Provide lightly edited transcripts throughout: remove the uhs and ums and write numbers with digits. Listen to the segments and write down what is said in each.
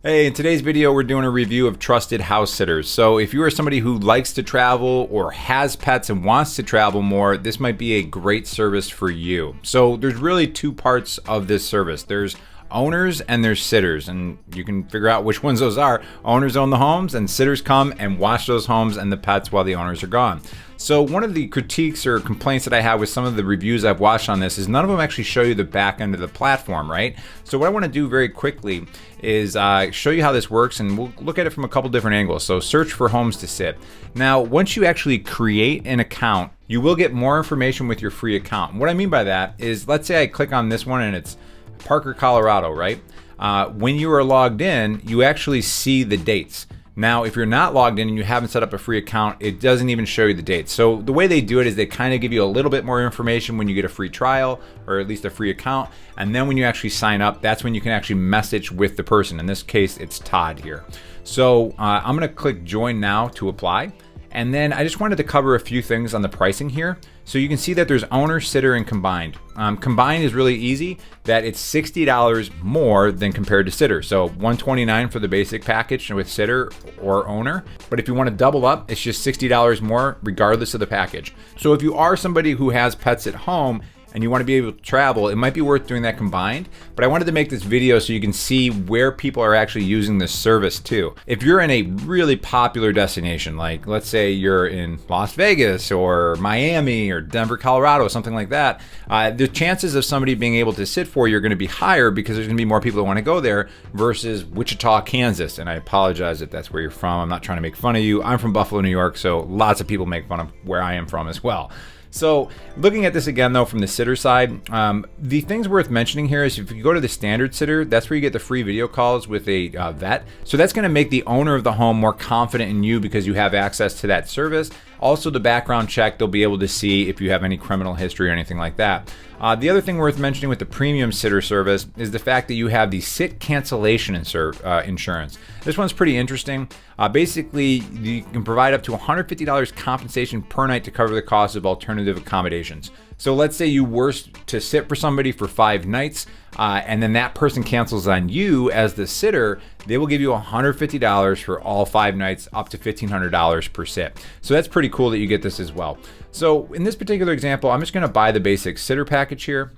Hey, in today's video, we're doing a review of Trusted House Sitters. So if you are somebody who likes to travel or has pets and wants to travel more, this might be a great service for you. So there's really two parts of this service. There's owners and there's sitters, and you can figure out which ones those are. Owners own the homes and sitters come and watch those homes and the pets while the owners are gone. So one of the critiques or complaints that I have with some of the reviews I've watched on this is none of them actually show you the back end of the platform, right? So what I want to do very quickly is show you how this works, and we'll look at it from a couple different angles. So search for homes to sit. Now, once you actually create an account, you will get more information with your free account. And what I mean by that is, let's say I click on this one and it's Parker, Colorado, right? When you are logged in, you actually see the dates. Now, if you're not logged in and you haven't set up a free account, it doesn't even show you the dates. So the way they do it is they kind of give you a little bit more information when you get a free trial or at least a free account. And then when you actually sign up, that's when you can actually message with the person. In this case, it's Todd here. So I'm going to click join now to apply. And then I just wanted to cover a few things on the pricing here. So you can see that there's owner, sitter, and combined. Combined is really easy, that it's $60 more than compared to sitter. So $129 for the basic package with sitter or owner. But if you want to double up, it's just $60 more regardless of the package. So if you are somebody who has pets at home and you want to be able to travel, it might be worth doing that combined. But I wanted to make this video so you can see where people are actually using this service too. If you're in a really popular destination, like let's say you're in Las Vegas or Miami or Denver, Colorado, something like that, the chances of somebody being able to sit for you are going to be higher because there's going to be more people that want to go there versus Wichita, Kansas. And I apologize if that's where you're from. I'm not trying to make fun of you. I'm from Buffalo, New York, so lots of people make fun of where I am from as well. So looking at this again, though, from the sitter side, the things worth mentioning here is if you go to the standard sitter, that's where you get the free video calls with a vet. So that's going to make the owner of the home more confident in you because you have access to that service. Also, the background check, they'll be able to see if you have any criminal history or anything like that. The other thing worth mentioning with the premium sitter service is the fact that you have the sit cancellation insurance. This one's pretty interesting. Basically, you can provide up to $150 compensation per night to cover the cost of alternative accommodations. So let's say you were to sit for somebody for 5 nights, and then that person cancels on you as the sitter, they will give you $150 for all 5 nights, up to $1,500 per sit. So that's pretty cool that you get this as well. So in this particular example, I'm just going to buy the basic sitter package here.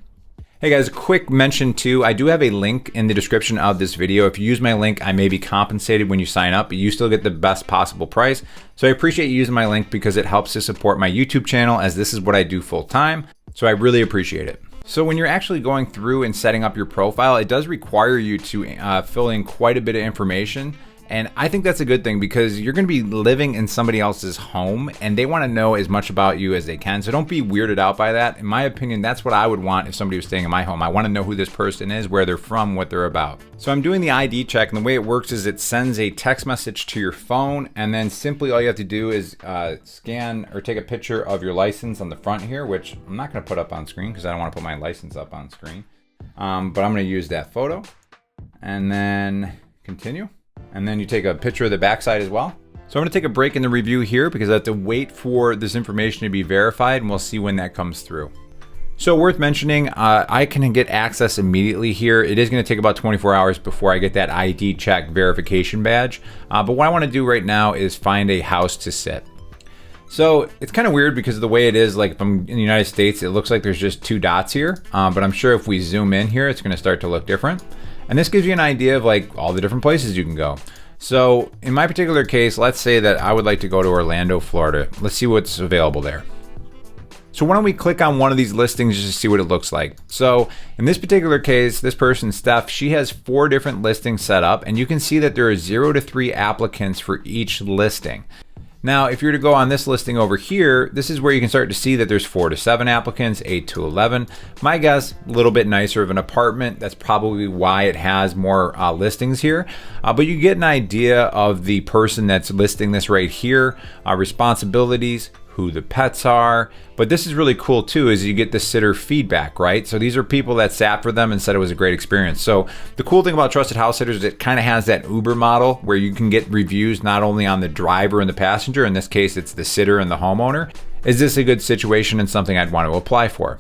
Hey guys, a quick mention too, I do have a link in the description of this video. If you use my link, I may be compensated when you sign up, but you still get the best possible price. So I appreciate you using my link because it helps to support my YouTube channel, as this is what I do full time. So I really appreciate it. So when you're actually going through and setting up your profile, it does require you to fill in quite a bit of information. And I think that's a good thing because you're going to be living in somebody else's home and they want to know as much about you as they can. So don't be weirded out by that. In my opinion, that's what I would want if somebody was staying in my home. I want to know who this person is, where they're from, what they're about. So I'm doing the ID check, and the way it works is it sends a text message to your phone, and then simply all you have to do is scan or take a picture of your license on the front here, which I'm not going to put up on screen because I don't want to put my license up on screen. But I'm going to use that photo and then continue. And then you take a picture of the backside as well. So I'm going to take a break in the review here because I have to wait for this information to be verified, and we'll see when that comes through. So worth mentioning, I can get access immediately here. It is going to take about 24 hours before I get that ID check verification badge. But what I want to do right now is find a house to sit. So it's kind of weird because of the way it is, like if I'm in the United States, it looks like there's just 2 dots here. But I'm sure if we zoom in here, it's going to start to look different. And this gives you an idea of like all the different places you can go. So in my particular case, let's say that I would like to go to Orlando, Florida. Let's see what's available there. So why don't we click on one of these listings just to see what it looks like. So in this particular case, this person, Steph, she has 4 different listings set up, and you can see that there are 0 to 3 applicants for each listing. Now, if you were to go on this listing over here, this is where you can start to see that there's 4 to 7 applicants, 8 to 11. My guess, a little bit nicer of an apartment. That's probably why it has more listings here. But you get an idea of the person that's listing this right here, responsibilities, who the pets are. But this is really cool too, is you get the sitter feedback, right? So these are people that sat for them and said it was a great experience. So the cool thing about Trusted House Sitters is it kind of has that Uber model where you can get reviews not only on the driver and the passenger, in this case it's the sitter and the homeowner. Is this a good situation and something I'd want to apply for?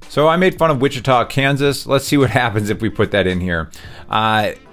So I made fun of Wichita, Kansas. Let's see what happens if we put that in here.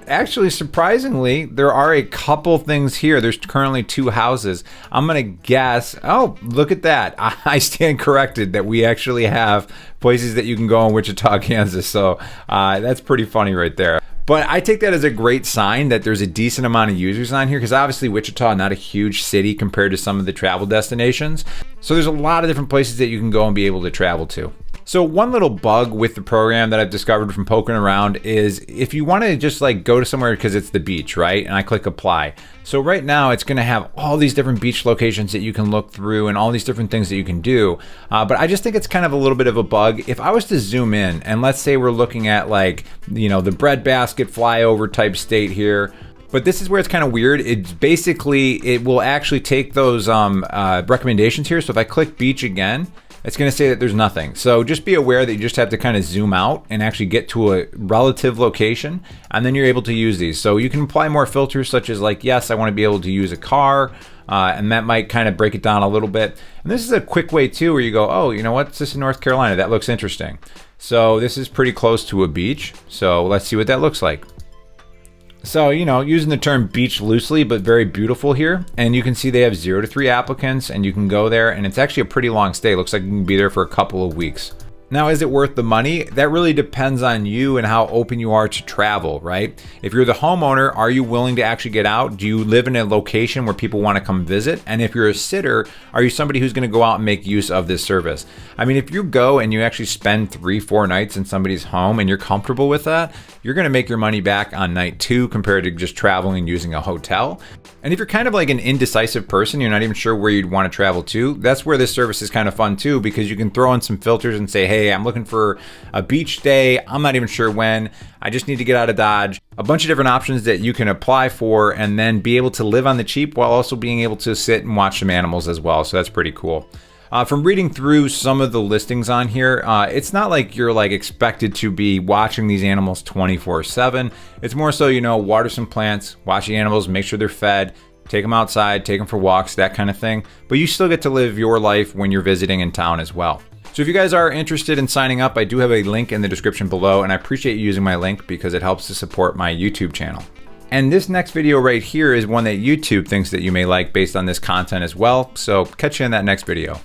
actually, surprisingly, there are a couple things here. There's currently 2 houses. I'm going to guess. Oh, look at that. I stand corrected that we actually have places that you can go in Wichita, Kansas. So that's pretty funny right there. But I take that as a great sign that there's a decent amount of users on here, because obviously Wichita, not a huge city compared to some of the travel destinations. So there's a lot of different places that you can go and be able to travel to. So one little bug with the program that I've discovered from poking around is if you want to just like go to somewhere because it's the beach, right? And I click apply. So right now it's going to have all these different beach locations that you can look through and all these different things that you can do. But I just think it's kind of a little bit of a bug. If I was to zoom in and let's say we're looking at like, you know, the breadbasket flyover type state here. But this is where it's kind of weird. It's basically, it will actually take those recommendations here. So if I click beach again, it's going to say that there's nothing. So just be aware that you just have to kind of zoom out and actually get to a relative location, and then you're able to use these. So you can apply more filters such as like, yes, I want to be able to use a car, and that might kind of break it down a little bit. And this is a quick way too where you go, oh, you know what, it's this in North Carolina. That looks interesting. So this is pretty close to a beach. So let's see what that looks like. So, you know, using the term beach loosely, but very beautiful here. And you can see they have 0 to 3 applicants, and you can go there, and it's actually a pretty long stay. It looks like you can be there for a couple of weeks. Now, is it worth the money? That really depends on you and how open you are to travel, right? If you're the homeowner, are you willing to actually get out? Do you live in a location where people want to come visit? And if you're a sitter, are you somebody who's going to go out and make use of this service? I mean, if you go and you actually spend 3-4 nights in somebody's home and you're comfortable with that, you're going to make your money back on night 2 compared to just traveling and using a hotel. And if you're kind of like an indecisive person, you're not even sure where you'd want to travel to, that's where this service is kind of fun too, because you can throw in some filters and say, hey, I'm looking for a beach day. I'm not even sure when. I just need to get out of Dodge. A bunch of different options that you can apply for and then be able to live on the cheap while also being able to sit and watch some animals as well. So that's pretty cool. From reading through some of the listings on here, it's not like you're like expected to be watching these animals 24/7. It's more so, you know, water some plants, watch the animals, make sure they're fed, take them outside, take them for walks, that kind of thing. But you still get to live your life when you're visiting in town as well. So if you guys are interested in signing up, I do have a link in the description below, and I appreciate you using my link because it helps to support my YouTube channel. And this next video right here is one that YouTube thinks that you may like based on this content as well. So catch you in that next video.